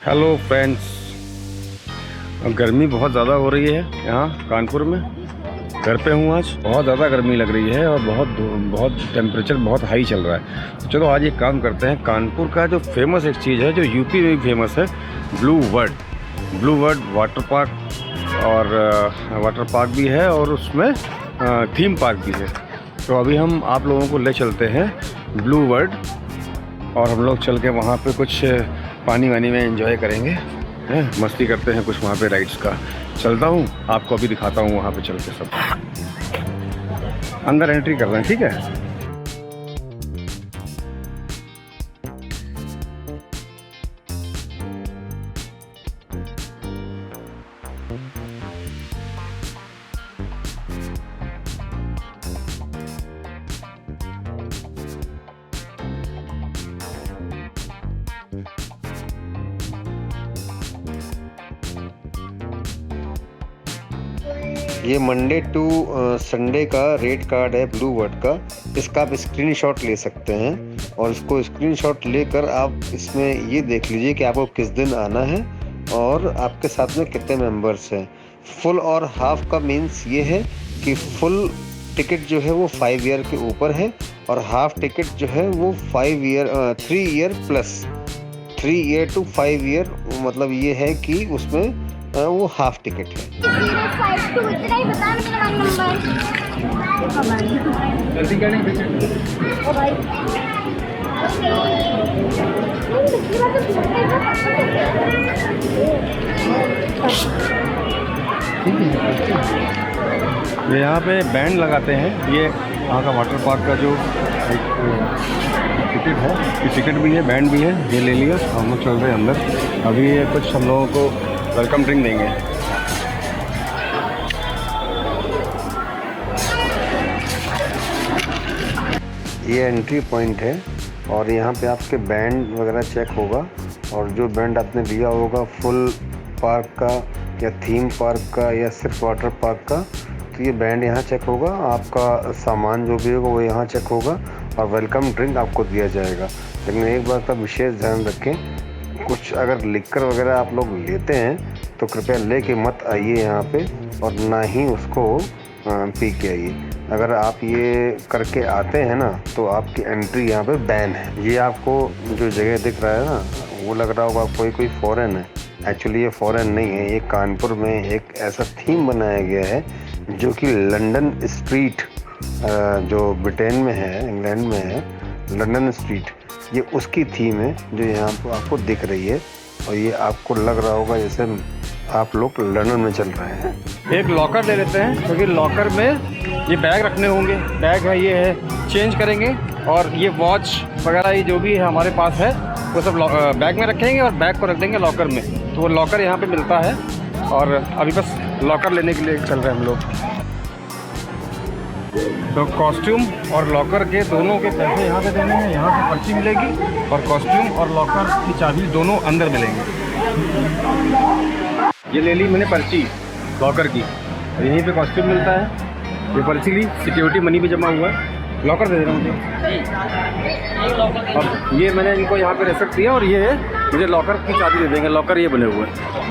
Hello friends, गर्मी बहुत ज़्यादा हो रही है यहाँ कानपुर में। घर पे हूँ आज, बहुत ज़्यादा गर्मी लग रही है और बहुत टेम्परेचर बहुत हाई चल रहा है। तो चलो आज एक काम करते हैं, कानपुर का जो फेमस एक चीज़ है जो यूपी में भी फेमस है, ब्लू वर्ड वाटर पार्क भी है और उसमें थीम पार्क भी है। तो अभी हम आप लोगों को ले चलते हैं ब्लू वर्ड और हम लोग चल के वहाँ पे कुछ पानी वानी में एंजॉय करेंगे, हैं, मस्ती करते हैं कुछ वहाँ पे राइड्स का। चलता हूँ, आपको अभी दिखाता हूँ वहाँ पे चल के सब। अंदर एंट्री कर रहे हैं, ठीक है। ये मंडे टू संडे का रेट कार्ड है ब्लू वर्ड का। इसका आप स्क्रीनशॉट ले सकते हैं और इसको स्क्रीनशॉट लेकर आप इसमें ये देख लीजिए कि आपको किस दिन आना है और आपके साथ में कितने मेंबर्स हैं। फुल और हाफ का मीन्स ये है कि फुल टिकट जो है वो 5 ईयर के ऊपर है और हाफ टिकट जो है वो 3 year plus 3 year to 5 year, मतलब ये है कि उसमें वो हाफ टिकट है। ये यहाँ पे बैंड लगाते हैं, ये यहाँ का वाटर पार्क का जो एक टिकट है, ये टिकट भी है, बैंड भी है, ये ले लिया। हम लोग चल रहे हैं अंदर। अभी ये कुछ हम लोगों को वेलकम ड्रिंक देंगे। ये एंट्री पॉइंट है और यहाँ पे आपके बैंड वगैरह चेक होगा और जो बैंड आपने लिया होगा फुल पार्क का या थीम पार्क का या सिर्फ वाटर पार्क का, तो ये बैंड यहाँ चेक होगा। आपका सामान जो भी होगा वो यहाँ चेक होगा और वेलकम ड्रिंक आपको दिया जाएगा। लेकिन एक बात का विशेष ध्यान रखें, कुछ अगर लिक्कर वगैरह आप लोग लेते हैं तो कृपया लेके मत आइए यहाँ पे और ना ही उसको पी के आइए। अगर आप ये करके आते हैं ना तो आपकी एंट्री यहाँ पे बैन है। ये आपको जो जगह दिख रहा है ना, वो लग रहा होगा कोई फॉरेन है। एक्चुअली ये फॉरेन नहीं है, ये कानपुर में एक ऐसा थीम बनाया गया है जो कि लंदन स्ट्रीट, जो ब्रिटेन में है, इंग्लैंड में है, लंदन स्ट्रीट, ये उसकी थीम है जो यहाँ पर आपको दिख रही है। और ये आपको लग रहा होगा जैसे आप लोग लंदन में चल रहे हैं। एक लॉकर ले लेते हैं क्योंकि लॉकर में ये बैग रखने होंगे। बैग है, ये है, चेंज करेंगे और ये वॉच वगैरह ये जो भी है हमारे पास है वो सब बैग में रखेंगे और बैग को रख देंगे लॉकर में। तो वो लॉकर यहाँ पे मिलता है और अभी बस लॉकर लेने के लिए चल रहे हैं हम लोग। तो कॉस्ट्यूम और लॉकर के दोनों के पैसे यहाँ पे देने हैं, यहाँ से पर्ची मिलेगी और कॉस्ट्यूम और लॉकर की चाबी दोनों अंदर मिलेंगे। ये ले ली मैंने पर्ची लॉकर की, यहीं पे कॉस्ट्यूम मिलता है। ये पर्ची ली, सिक्योरिटी मनी भी जमा हुआ है। लॉकर दे देना मुझे। अब ये मैंने इनको यहाँ पे रेस्पेक्ट दिया और ये मुझे लॉकर की चाबी दे देंगे। लॉकर ये बने हुए हैं।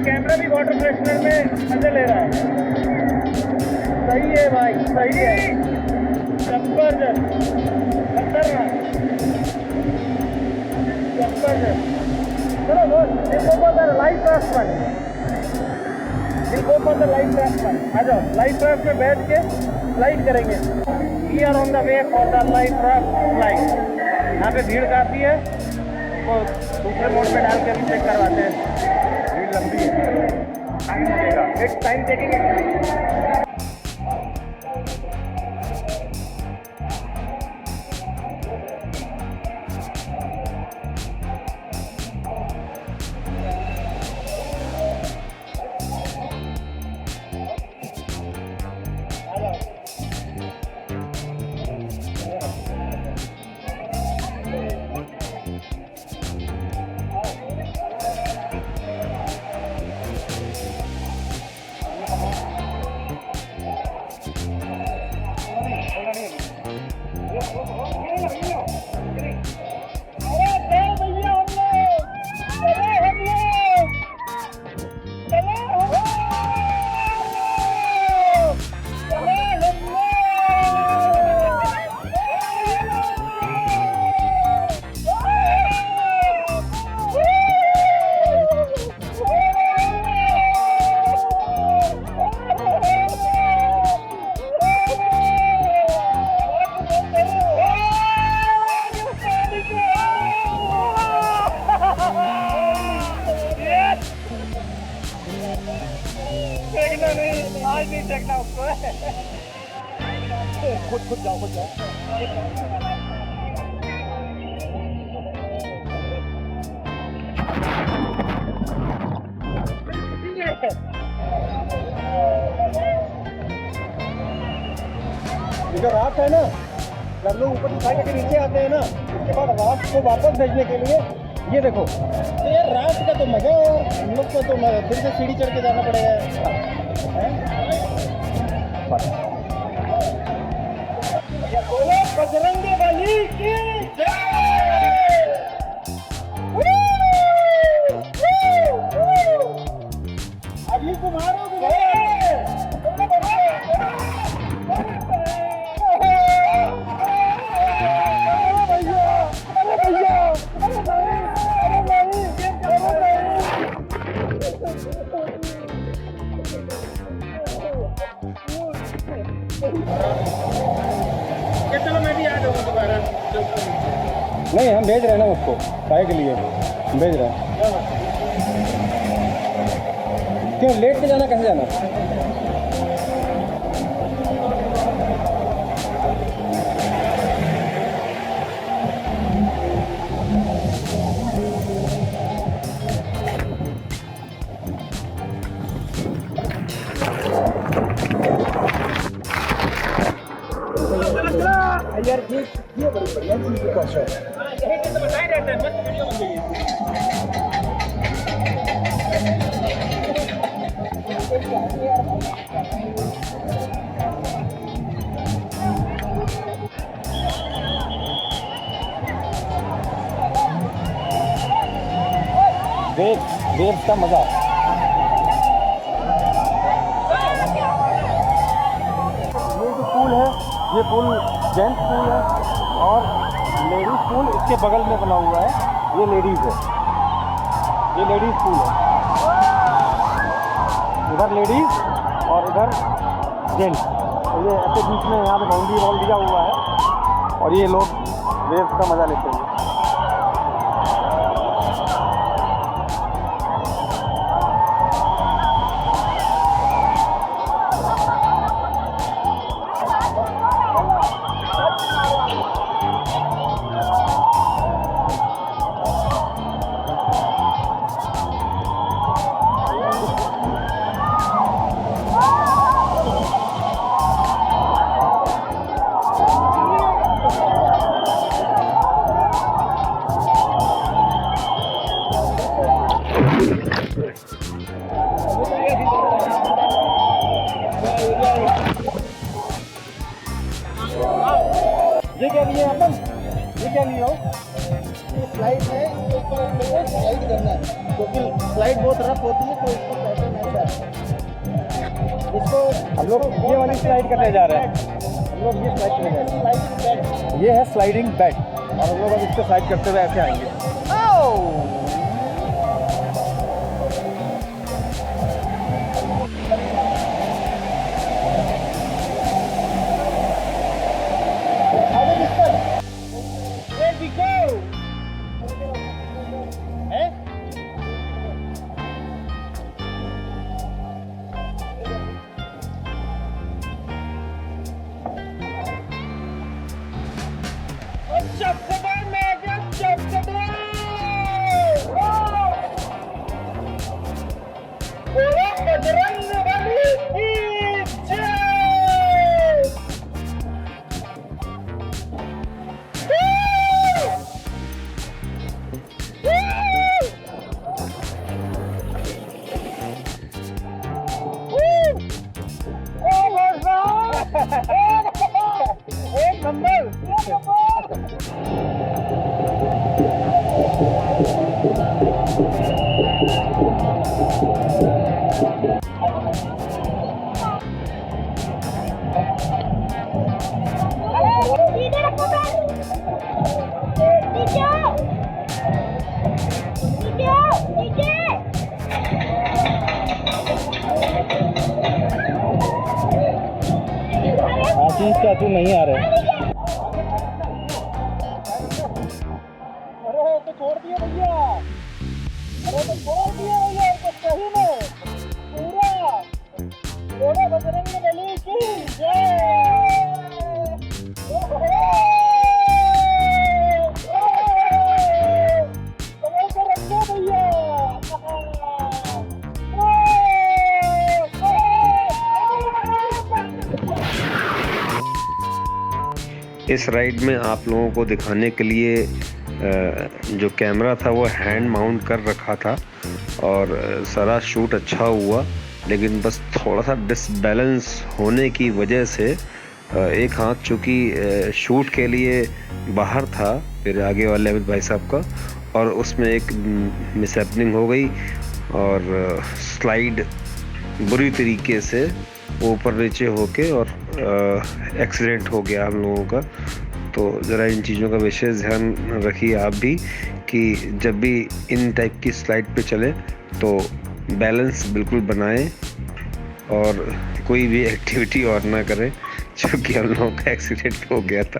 कैमरा भी वाटर फ्रेशनर में मजे ले रहा है। सही है भाई, सही है, जबरदस्त, खतरनाक, जबरदस्त। चलो बोल, देखो पर लाइव ट्रैक पर, देखो पर लाइव ट्रैक पर आ जाओ। लाइव ट्रैक में बैठ के स्लाइड करेंगे। We are on the way for the live track slide. यहाँ पे भीड़ काफ़ी है, तो दूसरे मोड में डाल के हम चेक करवाते हैं। लंबी है, टाइम लगेगा, एक टाइम देखेंगे। आज नहीं देखना उसको। खुद जाओ, खुद जाओ। जो रात है ना, जब लोग ऊपर दिखाई के नीचे आते हैं ना, उसके बाद रात को वापस भेजने के लिए ये देखो, तो यार रात का तो मजा है। हम लोग को तो फिर से सीढ़ी चढ़ के जाना पड़ेगा। बोलो बजरंगी बली की अभी तुम्हारा चलो मैं भी आ जाऊंगा दोबारा। नहीं, हम भेज रहे हैं ना उसको काय के लिए भेज रहे हैं। क्यों लेट के जाना, कैसे जाना? यार ये बड़ी बढ़िया चीज है। यही तो बताए रहते हैं, मस्त वीडियो बन गई है। वेव का मजा। ये जो पूल है, ये पूल जेंट्स पूल है और लेडीज़ पूल इसके बगल में बना हुआ है। ये लेडीज़ है, ये लेडीज़ पूल है। इधर लेडीज़ और इधर जेंट्स। तो ये ऐसे बीच में यहाँ पे बाउंड्री वॉल दिया हुआ है और ये लोग वेव्स का मज़ा लेते हैं। ये क्या लिए अपन? ये क्या लिए हो? ये स्लाइड है, इसको स्लाइड करना है क्योंकि स्लाइड बहुत रफ होती है तो इसको पैटर्न ऐसा है। इसको हम लोग ये वाली स्लाइड करने जा रहे हैं। हम लोग ये स्लाइड करने जा रहे हैं। ये है स्लाइडिंग बेड और हम लोग अब इसको स्लाइड करते हुए ऐसे आएंगे। There we go. हैं? एक नंबर। आशीष का तू नहीं आ रहे। अरे तो छोड़ दिए भैया, अरे तो छोड़ दिए भैया, तो सही में पूरा बोलो बजरंग बली की जय। इस राइड में आप लोगों को दिखाने के लिए जो कैमरा था वो हैंड माउंट कर रखा था और सारा शूट अच्छा हुआ, लेकिन बस थोड़ा सा डिसबैलेंस होने की वजह से एक हाथ चूँकि शूट के लिए बाहर था फिर आगे वाले अमित भाई साहब का, और उसमें एक मिसहैपनिंग हो गई और स्लाइड बुरी तरीके से ऊपर नीचे होके और एक्सीडेंट हो गया हम लोगों का। तो ज़रा इन चीज़ों का विशेष ध्यान रखिए आप भी कि जब भी इन टाइप की स्लाइड पे चले तो बैलेंस बिल्कुल बनाएं और कोई भी एक्टिविटी और ना करें, क्योंकि हम लोगों का एक्सीडेंट हो गया था।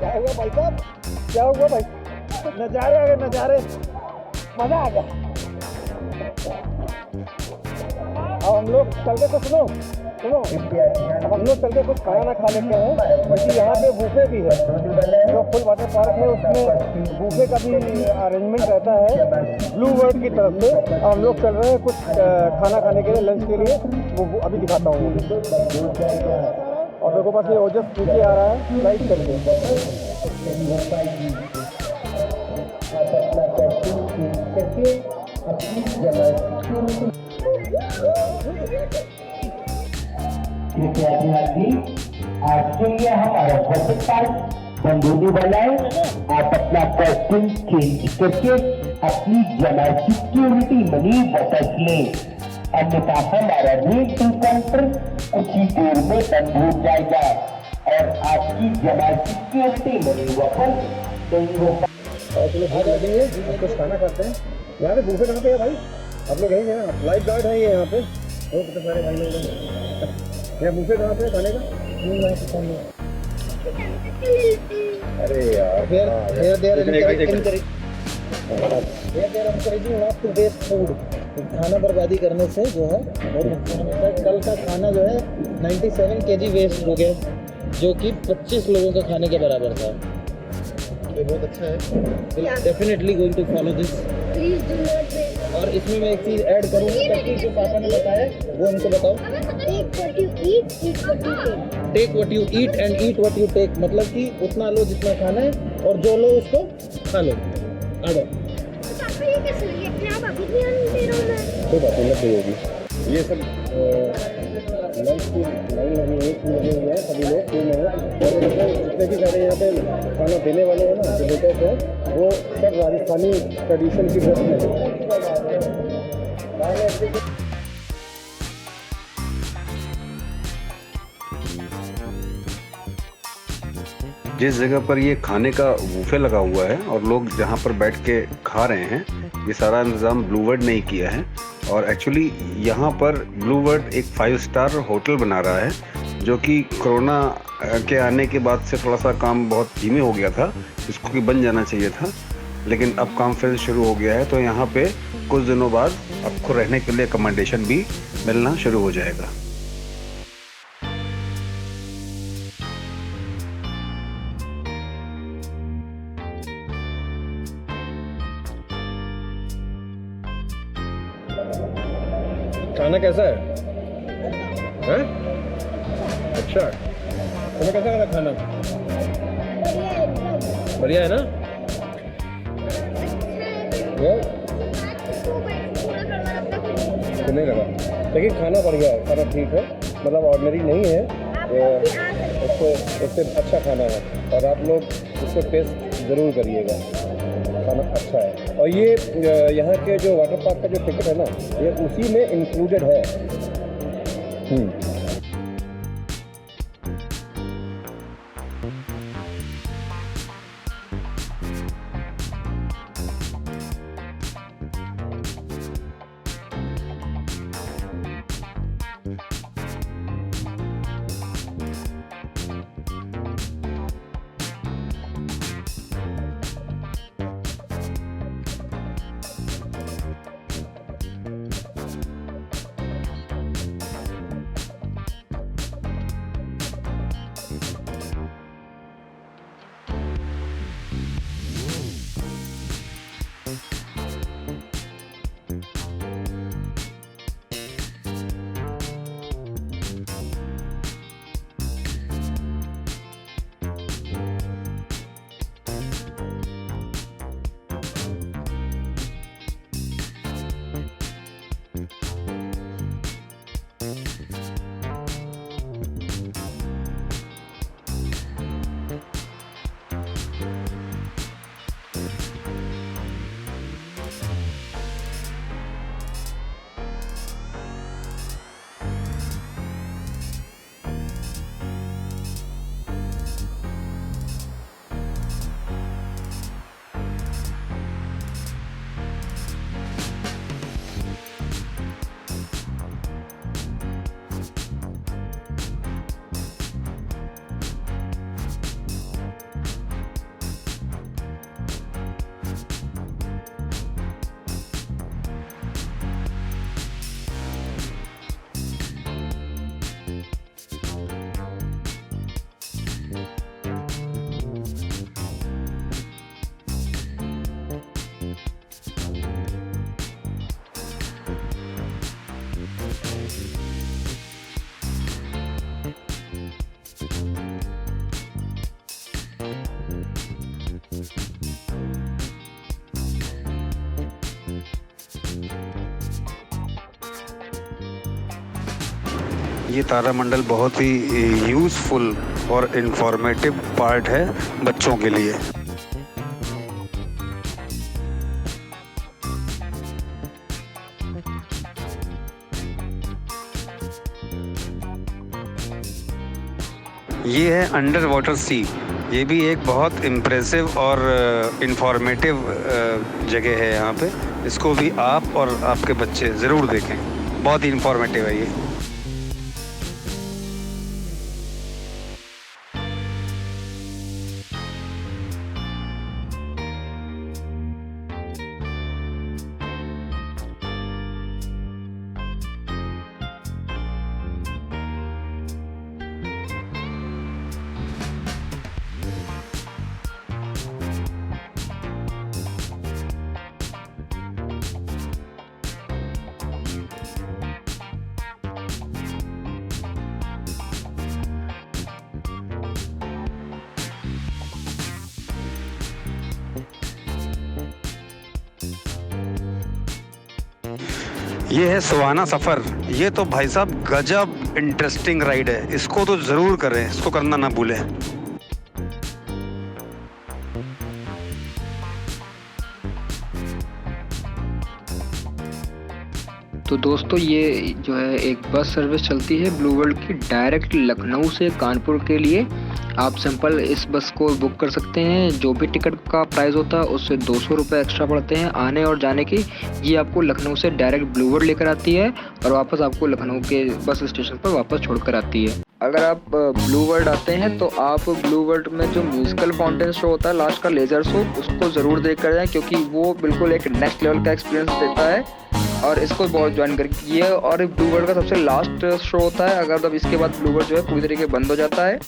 क्या हुआ भाई साहब, क्या हुआ भाई? नजारे आ गए, नजारे, मजा आ गया। अब हम लोग चल के कुछ सुनो अब हम लोग चल के कुछ खाना ना खा लेते हैं, क्योंकि यहाँ पे बूफे भी है। जो फुल वाटर पार्क है उसमें बूफे का भी अरेंजमेंट रहता है ब्लू वर्ल्ड की तरफ से। अब हम लोग चल रहे हैं कुछ खाना खाने के लिए, लंच के लिए। वो अभी दिखाता हूँ। और मेरे को पास ये ओजस नीचे आ रहा है फ्लाइट करके। आज के लिए हमारा वाटर पार्क बंदूनी बनाए। आप अपना कॉस्ट्यूम चेंज करके अपनी जनरल सिक्योरिटी मनी वापस लें, अन्यथा हमारा वेटिंग काउंटर कुछ ही देर में बंद हो जाएगा और आपकी जनरल सिक्योरिटी मनी वापस नहीं हो लगेंगे। कुछ खाना खाते हैं। यहाँ पे बूफे कहाँ पे है भाई? आप लोग यहीं हैं, लाइफ गार्ड है ये यहाँ पे। वो कितने सारे भाई लोग हैं। यहाँ बूफे कहाँ पे है खाने का? अरे यार खाना बर्बादी करने से जो है बहुत नुकसान होता है। कल का खाना जो है 97 केजी वेस्ट हो गया, जो कि 25 लोगों का खाने के बराबर था। ये बहुत अच्छा है। Definitely going to follow this. और इसमें मैं एक चीज़ ऐड करूँगा ताकि जो पापा ने बताया वो हमको बताओ। Take what you eat and eat what you take, मतलब कि उतना लो जितना खाना है और जो लो उसको खा लो। आगे कोई बात नहीं, लग गई होगी। ये सब लंच की लाइन लगी हुई है, सभी लोग क्यों में है। और जितने भी सारे यहाँ पे खाना देने वाले हैं ना, जो वेटर्स हैं, वो सब राजस्थानी ट्रेडिशन की ड्रेस में है। जिस जगह पर ये खाने का बूफे लगा हुआ है और लोग जहाँ पर बैठ के खा रहे हैं, ये सारा इंतज़ाम ब्लू वर्ल्ड ने ही किया है। और एक्चुअली यहाँ पर ब्लू वर्ल्ड एक 5 स्टार होटल बना रहा है, जो कि कोरोना के आने के बाद से थोड़ा सा काम बहुत धीमे हो गया था, इसको कि बन जाना चाहिए था, लेकिन अब काम फिर शुरू हो गया है। तो यहाँ पे कुछ दिनों बाद आपको रहने के लिए अकोमोडेशन भी मिलना शुरू हो जाएगा। खाना कैसा है? हैं? अच्छा, तुम्हें कैसा लगा खाना? बढ़िया है ना? तो नहीं लगा, लेकिन खाना बढ़िया है, खाना ठीक है, मतलब ऑर्डिनरी नहीं है, उससे अच्छा खाना है। और आप लोग इसको टेस्ट ज़रूर करिएगा, खाना अच्छा है। और ये यहाँ के जो वाटर पार्क का जो टिकट है ना, ये उसी में इंक्लूडेड है। ये तारामंडल बहुत ही यूज़फुल और इन्फॉर्मेटिव पार्ट है बच्चों के लिए। ये है अंडर वाटर सी। ये भी एक बहुत इम्प्रेसिव और इन्फॉर्मेटिव जगह है यहाँ पे। इसको भी आप और आपके बच्चे ज़रूर देखें, बहुत ही इन्फॉर्मेटिव है ये। ये है सुहाना सफ़र। ये तो भाई साहब गजब इंटरेस्टिंग राइड है, इसको तो ज़रूर करें, इसको करना ना भूलें। तो दोस्तों ये जो है एक बस सर्विस चलती है ब्लू वर्ल्ड की डायरेक्ट लखनऊ से कानपुर के लिए। आप सिंपल इस बस को बुक कर सकते हैं। जो भी टिकट का प्राइस होता है उससे 200 रुपये एक्स्ट्रा पड़ते हैं आने और जाने की। ये आपको लखनऊ से डायरेक्ट ब्लू वर्ल्ड लेकर आती है और वापस आपको लखनऊ के बस स्टेशन पर वापस छोड़कर आती है। अगर आप ब्लू वर्ल्ड आते हैं तो आप ब्लू वर्ल्ड में जो म्यूजिकल फाउंटेन शो होता है लास्ट का लेज़र शो, उसको ज़रूर देख कर जाएँ क्योंकि वो बिल्कुल एक नेक्स्ट लेवल का एक्सपीरियंस देता है और इसको बहुत ज्वाइन करके। और ब्लू वर्ल्ड का सबसे लास्ट शो होता है, अगर तब इसके बाद ब्लू वर्ल्ड जो है पूरी तरीके बंद हो जाता है।